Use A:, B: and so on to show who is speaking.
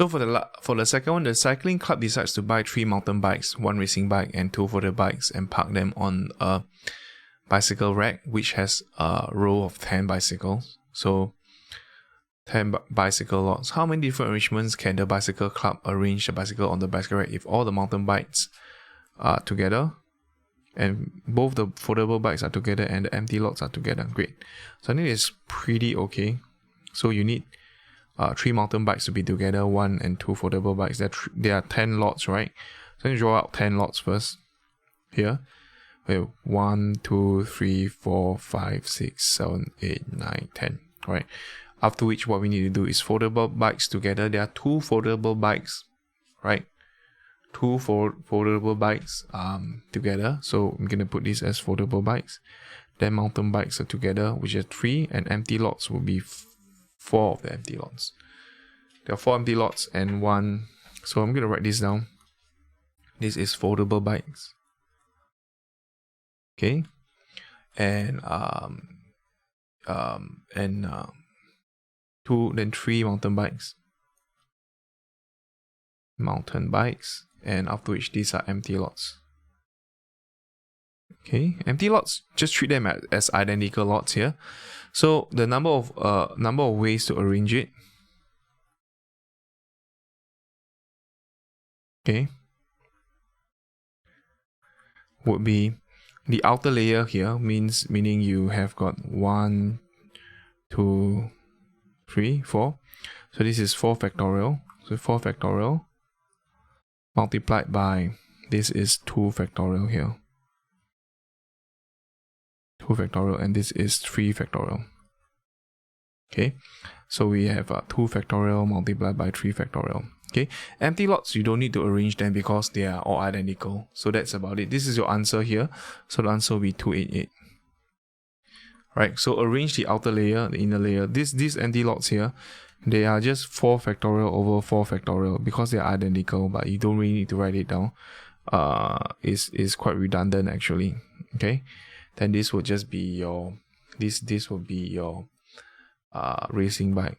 A: So for the second one, the cycling club decides to buy 3 mountain bikes, 1 racing bike and 2 photo bikes, and park them on a bicycle rack which has a row of 10 bicycles. So 10 bicycle lots. How many different arrangements can the bicycle club arrange the bicycle on the bicycle rack if all the mountain bikes are together and both the foldable bikes are together and the empty lots are together? Great. So I think it's pretty okay. So you need 3 mountain bikes to be together, 1 and 2 foldable bikes. There are 10 lots, right? So you draw out 10 lots first. Here, wait, 1, 2, 3, 4, 5, 6, 7, 8, 9, 10. Right. After which, what we need to do is foldable bikes together. There are 2 foldable bikes, right? 2 foldable bikes together. So I'm gonna put this as foldable bikes. Then mountain bikes are together, which is 3, and empty lots will be 4 of the empty lots. There are 4 empty lots and 1. So I'm gonna write this down. This is foldable bikes. Okay, and 2, then 3 mountain bikes. And after which these are empty lots. Okay, empty lots, just treat them as identical lots here. So the number of ways to arrange it. Okay, would be the outer layer here, meaning you have got 1, 2, 3, 4. So this is 4 factorial. So 4 factorial multiplied by this is 2 factorial here. 2 factorial, and this is 3 factorial. Okay, so we have 2 factorial multiplied by 3 factorial. Okay, empty lots, you don't need to arrange them because they are all identical. So that's about it. This is your answer here. So the answer will be 288. Right, so arrange the outer layer, the inner layer. These empty lots here, they are just 4 factorial over 4 factorial because they are identical, but you don't really need to write it down. Is quite redundant actually. Okay, then this will just be your this will be your racing bike.